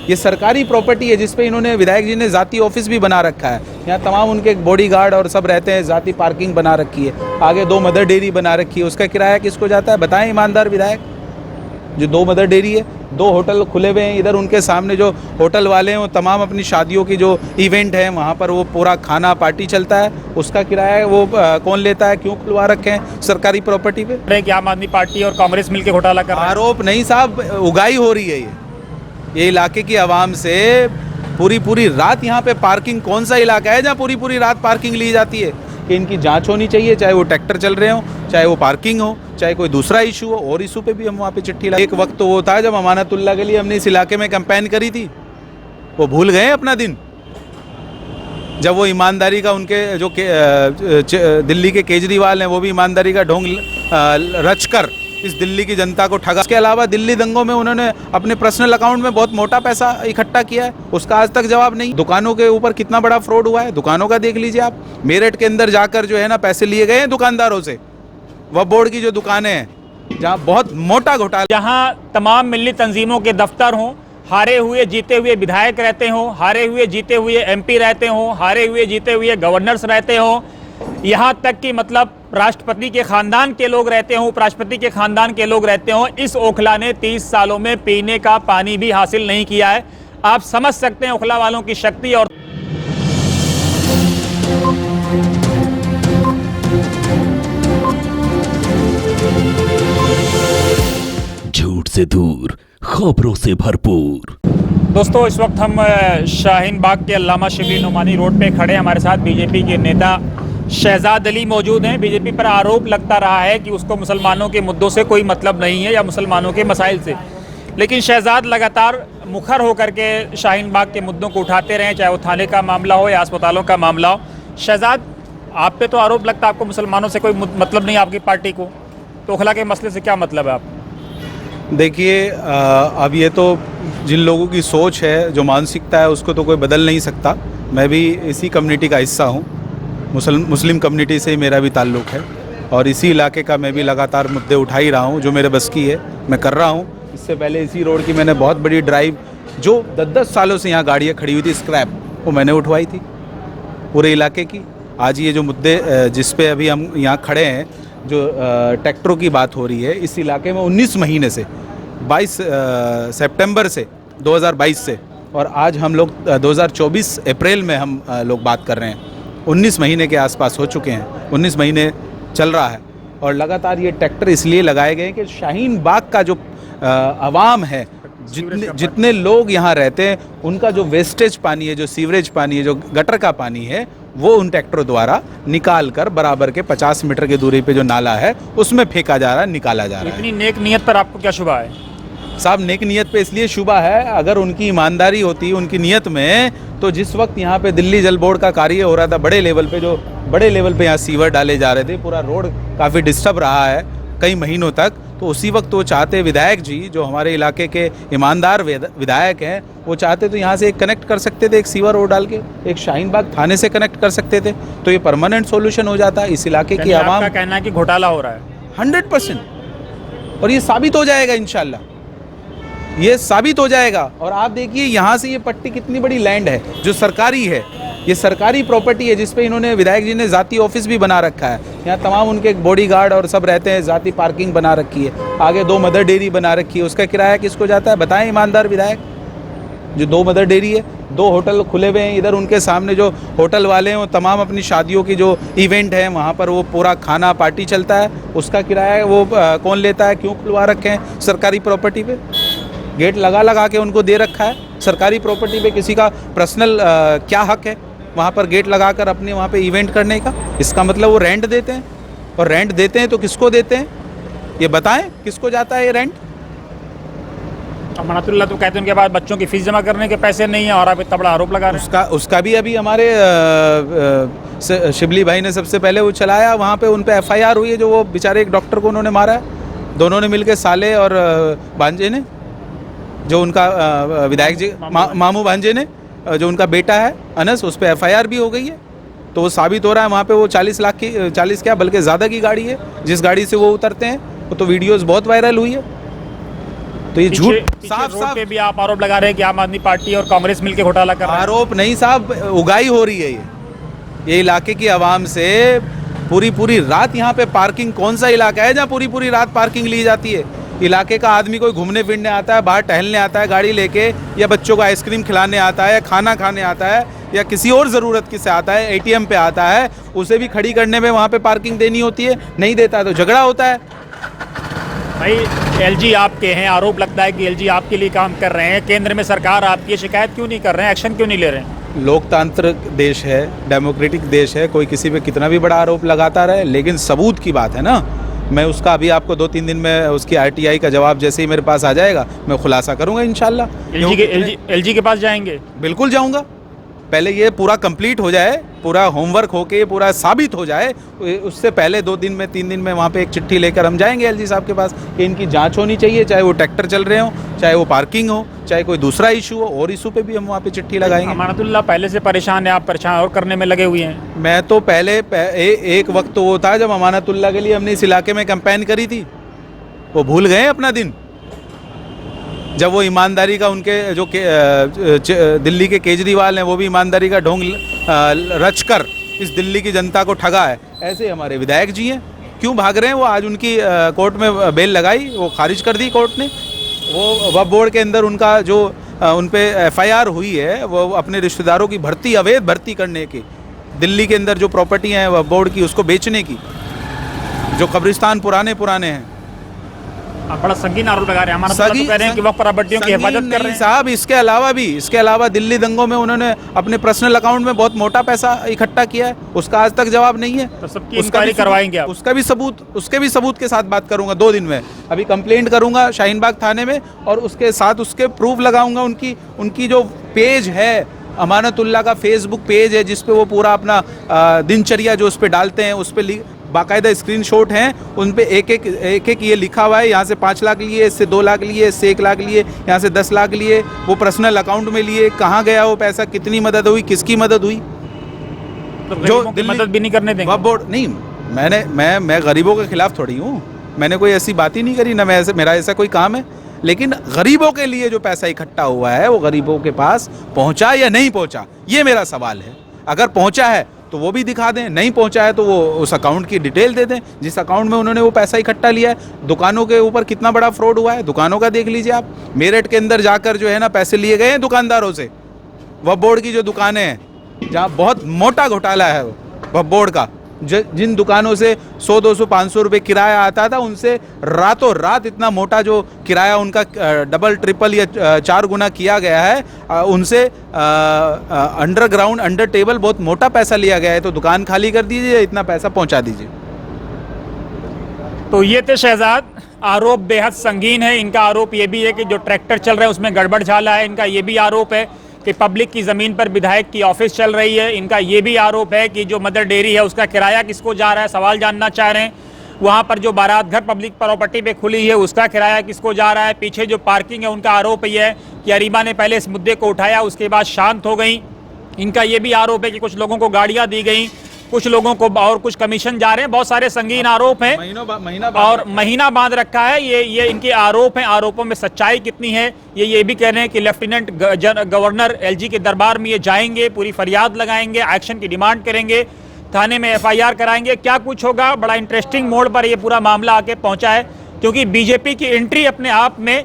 ये सरकारी प्रॉपर्टी है जिस पे इन्होंने विधायक जी ने ज़ाती ऑफिस भी बना रखा है। यहाँ तमाम उनके बॉडीगार्ड और सब रहते हैं। ज़ाती पार्किंग बना रखी है, आगे 2 मदर डेयरी बना रखी है। उसका किराया किसको जाता है बताएं ईमानदार विधायक? जो 2 मदर डेयरी है, 2 होटल खुले हुए हैं इधर, उनके सामने जो होटल वाले हैं वो तमाम अपनी शादियों की जो इवेंट है वहाँ पर वो पूरा खाना पार्टी चलता है। उसका किराया वो कौन लेता है? क्यों खुलवा रखे हैं सरकारी प्रॉपर्टी पे? कि आम आदमी पार्टी और कांग्रेस मिलकर घोटाला कर रहा है। आरोप नहीं साहब, उगाई हो रही है ये इलाके की आवाम से। पूरी रात यहाँ पे पार्किंग, कौन सा इलाका है जहाँ पूरी रात पार्किंग ली जाती है? कि इनकी जांच होनी चाहिए, चाहे वो ट्रैक्टर चल रहे हो, चाहे वो पार्किंग हो, चाहे कोई दूसरा इशू हो। और इशू पे भी हम वहाँ पे चिट्ठी ला। एक वक्त तो वो था जब अमानतुल्लाह के लिए हमने इस इलाके में कैंपेन करी थी, वो भूल गए अपना दिन, जब वो ईमानदारी का उनके जो दिल्ली के केजरीवाल हैं वो भी ईमानदारी का ढोंग रच कर इस दिल्ली की जनता को ठगा। इसके अलावा दिल्ली दंगों में उन्होंने अपने पर्सनल अकाउंट में बहुत मोटा पैसा इकट्ठा किया है, उसका आज तक जवाब नहीं। दुकानों के ऊपर कितना बड़ा फ्रॉड हुआ है, दुकानों का देख लीजिए आप। मेरठ के अंदर जाकर जो है ना पैसे लिए गए हैं दुकानदारों से, वह बोर्ड की जो दुकानें हैं जहाँ बहुत मोटा घोटाला। जहाँ तमाम मिली तंजीमों के दफ्तर हों, हारे हुए जीते हुए विधायक रहते हों, हारे हुए जीते हुए एमपी रहते हों, हारे हुए जीते हुए गवर्नर्स रहते हों, यहाँ तक कि मतलब राष्ट्रपति के खानदान के लोग रहते हों, उपराष्ट्रपति के खानदान के लोग रहते हों, इस ओखला ने 30 सालों में पीने का पानी भी हासिल नहीं किया है। आप समझ सकते हैं ओखला वालों की शक्ति। और झूठ से दूर, खबरों से भरपूर। दोस्तों, इस वक्त हम शाहीन बाग के अल्लामा शिबली नुमानी रोड पे खड़े हैं। हमारे साथ बीजेपी के नेता शहजाद अली मौजूद हैं। बीजेपी पर आरोप लगता रहा है कि उसको मुसलमानों के मुद्दों से कोई मतलब नहीं है या मुसलमानों के मसाइल से, लेकिन शहजाद लगातार मुखर होकर के शाहीन बाग के मुद्दों को उठाते रहे, चाहे वो थाने का मामला हो या अस्पतालों का मामला हो। शहजाद, आप पे तो आरोप लगता है आपको मुसलमानों से कोई मतलब नहीं, आपकी पार्टी को, तो ओखला के मसले से क्या मतलब है आप? देखिए, अब ये तो जिन लोगों की सोच है, जो मानसिकता है, उसको तो कोई बदल नहीं सकता। मैं भी इसी कम्युनिटी का हिस्सा हूँ, मुस्लिम कम्युनिटी से मेरा भी ताल्लुक़ है और इसी इलाके का मैं भी लगातार मुद्दे उठा ही रहा हूँ। जो मेरे बस की है मैं कर रहा हूँ। इससे पहले इसी रोड की मैंने बहुत बड़ी ड्राइव, जो 10-10 सालों से यहाँ गाड़ियाँ खड़ी हुई थी स्क्रैप, वो मैंने उठवाई थी पूरे इलाके की। आज ये जो मुद्दे जिस पे अभी हम यहाँ खड़े हैं, जो ट्रैक्टरों की बात हो रही है, इस इलाके में 19 महीने से 22 सितंबर से 2022 से, और आज हम लोग 2024 अप्रैल में हम लोग बात कर रहे हैं, 19 महीने के आसपास हो चुके हैं, 19 महीने चल रहा है। और लगातार ये ट्रैक्टर इसलिए लगाए गए कि शाहीन बाग का जो आवाम है, जितने लोग यहाँ रहते हैं, उनका जो वेस्टेज पानी है, जो सीवरेज पानी है, जो गटर का पानी है, वो उन ट्रैक्टरों द्वारा निकाल कर बराबर के 50 मीटर की दूरी पे जो नाला है उसमें फेंका जा रहा है, निकाला जा रहा है। इतनी नेक नियत पर आपको क्या शुबा है? साहब, नेक नियत पे इसलिए शुबा है, अगर उनकी ईमानदारी होती उनकी नियत में, तो जिस वक्त यहाँ पे दिल्ली जल बोर्ड का कार्य हो रहा था बड़े लेवल पे यहाँ सीवर डाले जा रहे थे, पूरा रोड काफ़ी डिस्टर्ब रहा है कई महीनों तक, तो उसी वक्त वो चाहते, विधायक जी जो हमारे इलाके के ईमानदार विधायक हैं, वो चाहते तो यहाँ से एक कनेक्ट कर सकते थे, एक सीवर रोड डाल के एक शाहीन बाग थाने से कनेक्ट कर सकते थे, तो ये परमानेंट सॉल्यूशन हो जाता। इस इलाके की आवाम का कहना है कि घोटाला हो रहा है 100%, और ये साबित हो जाएगा इंशाल्लाह, ये साबित हो जाएगा। और आप देखिए यहाँ से ये पट्टी कितनी बड़ी लैंड है जो सरकारी है, ये सरकारी प्रॉपर्टी है जिस पे इन्होंने, विधायक जी ने ज़ाती ऑफिस भी बना रखा है। यहाँ तमाम उनके बॉडीगार्ड और सब रहते हैं। ज़ाती पार्किंग बना रखी है, आगे 2 मदर डेयरी बना रखी है। उसका किराया किसको जाता है बताएं ईमानदार विधायक? जो 2 मदर डेयरी है, 2 होटल खुले हुए हैं इधर, उनके सामने जो होटल वाले हैं वो तमाम अपनी शादियों की जो इवेंट है वहाँ पर वो पूरा खाना पार्टी चलता है। उसका किराया वो कौन लेता है? क्यों खुलवा रखे हैं सरकारी प्रॉपर्टी पे? गेट लगा के उनको दे रखा है। सरकारी प्रॉपर्टी पे किसी का पर्सनल क्या हक है वहाँ पर गेट लगाकर अपने वहाँ पे इवेंट करने का? इसका मतलब वो रेंट देते हैं, और रेंट देते हैं तो किसको देते हैं ये बताएं, किसको जाता है ये रेंट? अमानतुल्लाह तो कहते हैं उनके बाद बच्चों की फीस जमा करने के पैसे नहीं है, और आप इतना बड़ा आरोप लगा रहे हैं। उसका भी अभी हमारे शिबली भाई ने सबसे पहले वो चलाया, वहाँ पे उन पे FIR हुई है, जो वो बेचारे एक डॉक्टर को उन्होंने मारा है, दोनों ने मिलकर, साले और भांजे ने, जो उनका विधायक जी मामू भांजे ने, जो उनका बेटा है अनस, उस पर FIR भी हो गई है। तो वो साबित हो रहा है वहाँ पे वो 40 लाख की, 40 क्या बल्कि ज़्यादा की गाड़ी है, जिस गाड़ी से वो उतरते हैं, वो तो वीडियोस बहुत वायरल हुई है। तो ये झूठ साफ साफ पे भी आप आरोप लगा रहे हैं कि आम आदमी पार्टी और कांग्रेस मिलकर घोटाला कर रहा है। आरोप नहीं साहब, उगाई हो रही है ये इलाके की आवाम से। पूरी पूरी रात यहाँ पे पार्किंग, कौन सा इलाका है जहाँ पूरी पूरी रात पार्किंग ली जाती है? इलाके का आदमी कोई घूमने फिरने आता है, बाहर टहलने आता है गाड़ी लेके, या बच्चों को आइसक्रीम खिलाने आता है, या खाना खाने आता है, या किसी और ज़रूरत की से आता है, एटीएम पे आता है, उसे भी खड़ी करने में वहाँ पे पार्किंग देनी होती है, नहीं देता है तो झगड़ा होता है। भाई एलजी आपके हैं, आरोप लगता है कि एलजी आपके लिए काम कर रहे हैं, केंद्र में सरकार आपकी शिकायत क्यों नहीं कर रहे हैं, एक्शन क्यों नहीं ले रहे हैं? लोकतांत्रिक देश है, डेमोक्रेटिक देश है, कोई किसी पे कितना भी बड़ा आरोप लगाता रहे, लेकिन सबूत की बात है ना। मैं उसका अभी आपको 2-3 दिन में उसकी आरटीआई का जवाब जैसे ही मेरे पास आ जाएगा मैं खुलासा करूंगा इंशाल्लाह। एलजी के पास जाएंगे? बिल्कुल जाऊंगा, पहले ये पूरा कंप्लीट हो जाए, पूरा होमवर्क होके ये पूरा साबित हो जाए, उससे पहले 2 दिन में 3 दिन में वहाँ पे एक चिट्ठी लेकर हम जाएंगे एलजी साहब के पास कि इनकी जांच होनी चाहिए, चाहे वो ट्रैक्टर चल रहे हो, चाहे वो पार्किंग हो, चाहे कोई दूसरा इशू हो, और इशू पे भी हम वहाँ पे चिट्ठी लगाएंगे। अमानतुल्लाह पहले से परेशान है, आप परेशान और करने में लगे हुए हैं। मैं तो पहले एक वक्त तो वो था जब अमानतुल्लाह के लिए हमने इस इलाके में कैंपेन करी थी, वो भूल गए अपना दिन, जब वो ईमानदारी का उनके जो दिल्ली के केजरीवाल हैं वो भी ईमानदारी का ढोंग रचकर इस दिल्ली की जनता को ठगा है। ऐसे हमारे विधायक जी हैं, क्यों भाग रहे हैं वो? आज उनकी कोर्ट में बेल लगाई, वो खारिज कर दी कोर्ट ने। वो वक्फ बोर्ड के अंदर उनका जो उन पे एफआईआर हुई है, वो अपने रिश्तेदारों की भर्ती, अवैध भर्ती करने की, दिल्ली के अंदर जो प्रॉपर्टी हैं वक्फ बोर्ड की उसको बेचने की, जो कब्रिस्तान पुराने हैं। आप बड़ा संगीन आरोप लगा रहे हैं, हमारा मतलब कह रहे हैं कि वक्फ प्रॉपर्टियों की हिफाजत कर रहे हैं साहब। इसके अलावा दिल्ली दंगों में उन्होंने अपने पर्सनल अकाउंट में बहुत मोटा पैसा इकट्ठा किया है, उसका आज तक जवाब नहीं है। तो सबकी इंक्वायरी करवाएंगे आप? उसके भी सबूत के साथ बात करूंगा 2 दिन में। अभी कंप्लेंट करूंगा शाहीन बाग थाने में, और उसके साथ उसके प्रूफ लगाऊंगा। उनकी जो पेज है, अमानतुल्लाह का फेसबुक पेज है, जिसपे वो पूरा अपना दिनचर्या जो उस पर डालते हैं, उस पर बाकायदा स्क्रीनशॉट हैं, उन पे एक ये लिखा हुआ है, यहाँ से 5 लाख लिए, इससे 2 लाख लिए, इससे 1 लाख लिए, यहाँ से 10 लाख लिए, वो पर्सनल अकाउंट में लिए, कहाँ गया वो पैसा, कितनी मदद हुई, किसकी मदद हुई। तो जो मदद भी नहीं करने देंगे? वक्फ बोर्ड नहीं, मैं गरीबों के खिलाफ थोड़ी हूँ, मैंने कोई ऐसी बात ही नहीं करी ना, मेरा ऐसा कोई काम है। लेकिन गरीबों के लिए जो पैसा इकट्ठा हुआ है वो गरीबों के पास पहुँचा या नहीं पहुँचा, ये मेरा सवाल है। अगर पहुँचा है तो वो भी दिखा दें, नहीं पहुंचा है तो वो उस अकाउंट की डिटेल दे दें जिस अकाउंट में उन्होंने वो पैसा इकट्ठा लिया है। दुकानों के ऊपर कितना बड़ा फ्रॉड हुआ है, दुकानों का देख लीजिए आप। मेरठ के अंदर जाकर जो है ना पैसे लिए गए हैं दुकानदारों से, वक्फ बोर्ड की जो दुकानें हैं जहाँ बहुत मोटा घोटाला है वक्फ बोर्ड का, जिन दुकानों से 100-200 500 रुपये किराया आता था, उनसे रातों रात इतना मोटा जो किराया उनका डबल ट्रिपल या 4 गुना किया गया है, उनसे अंडरग्राउंड अंडर टेबल बहुत मोटा पैसा लिया गया है। तो दुकान खाली कर दीजिए, इतना पैसा पहुंचा दीजिए। तो ये थे शहजाद, आरोप बेहद संगीन है। इनका आरोप ये भी है कि जो ट्रैक्टर चल रहा है उसमें गड़बड़ झाला है। इनका ये भी आरोप है कि पब्लिक की ज़मीन पर विधायक की ऑफिस चल रही है। इनका ये भी आरोप है कि जो मदर डेयरी है उसका किराया किसको जा रहा है, सवाल जानना चाह रहे हैं। वहाँ पर जो बारात घर पब्लिक प्रॉपर्टी पे खुली है उसका किराया किसको जा रहा है। पीछे जो पार्किंग है उनका आरोप ये है कि अरीबा ने पहले इस मुद्दे को उठाया, उसके बाद शांत हो गई। इनका ये भी आरोप है कि कुछ लोगों को गाड़ियाँ दी गई, कुछ लोगों को और कुछ कमीशन जा रहे हैं। बहुत सारे संगीन आरोप हैं और महीना बांध रखा है। ये इनके आरोप हैं। आरोपों में सच्चाई कितनी है ये भी कह रहे हैं कि लेफ्टिनेंट गवर्नर एलजी के दरबार में ये जाएंगे, पूरी फरियाद लगाएंगे, एक्शन की डिमांड करेंगे, थाने में एफआईआर कराएंगे। क्या कुछ होगा, बड़ा इंटरेस्टिंग मोड़ पर ये पूरा मामला आके पहुंचा है, क्योंकि बीजेपी की एंट्री अपने आप में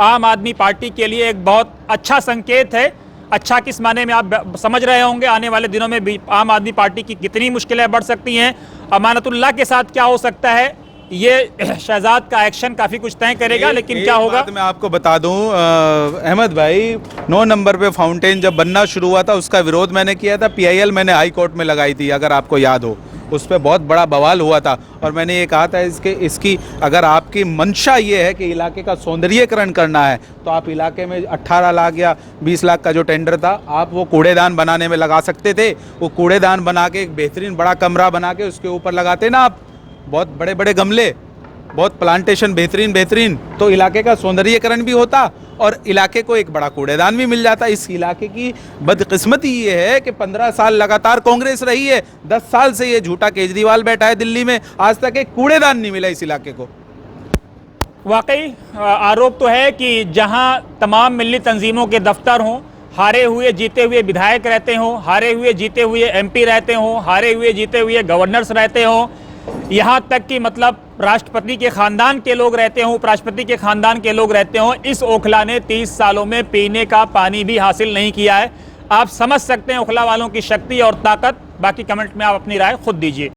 आम आदमी पार्टी के लिए एक बहुत अच्छा संकेत है। अच्छा किस माने में आप समझ रहे होंगे, आने वाले दिनों में भी आम आदमी पार्टी की कितनी मुश्किलें बढ़ सकती हैं, अमानतुल्लाह के साथ क्या हो सकता है, ये शहजाद का एक्शन काफ़ी कुछ तय करेगा। लेकिन क्या होगा मैं आपको बता दूं अहमद भाई, 9 नंबर पे फाउंटेन जब बनना शुरू हुआ था उसका विरोध मैंने किया था, PIL मैंने हाई कोर्ट में लगाई थी, अगर आपको याद हो। उस पर बहुत बड़ा बवाल हुआ था और मैंने ये कहा था इसकी अगर आपकी मंशा ये है कि इलाके का सौंदर्यीकरण करना है तो आप इलाके में 18 लाख या 20 लाख का जो टेंडर था आप वो कूड़ेदान बनाने में लगा सकते थे। वो कूड़ेदान बना के एक बेहतरीन बड़ा कमरा बना के उसके ऊपर लगाते ना आप, बहुत बड़े बड़े गमले, बहुत प्लांटेशन बेहतरीन, तो इलाके का सौंदर्यीकरण भी होता और इलाके को एक बड़ा कूड़ेदान भी मिल जाता। इस इलाके की बदकिस्मती ये है कि 15 साल लगातार कांग्रेस रही है, 10 साल से ये झूठा केजरीवाल बैठा है दिल्ली में, आज तक एक कूड़ेदान नहीं मिला इस इलाके को। वाकई आरोप तो है कि जहां तमाम मिली तंजीमों के दफ्तर हों, हारे हुए जीते हुए विधायक रहते हों, हारे हुए जीते हुए एमपी रहते हों, हारे हुए जीते हुए गवर्नर्स रहते हों, यहाँ तक कि मतलब राष्ट्रपति के खानदान के लोग रहते हों, उपराष्ट्रपति के खानदान के लोग रहते हों, इस ओखला ने 30 सालों में पीने का पानी भी हासिल नहीं किया है। आप समझ सकते हैं ओखला वालों की शक्ति और ताकत। बाकी कमेंट में आप अपनी राय खुद दीजिए।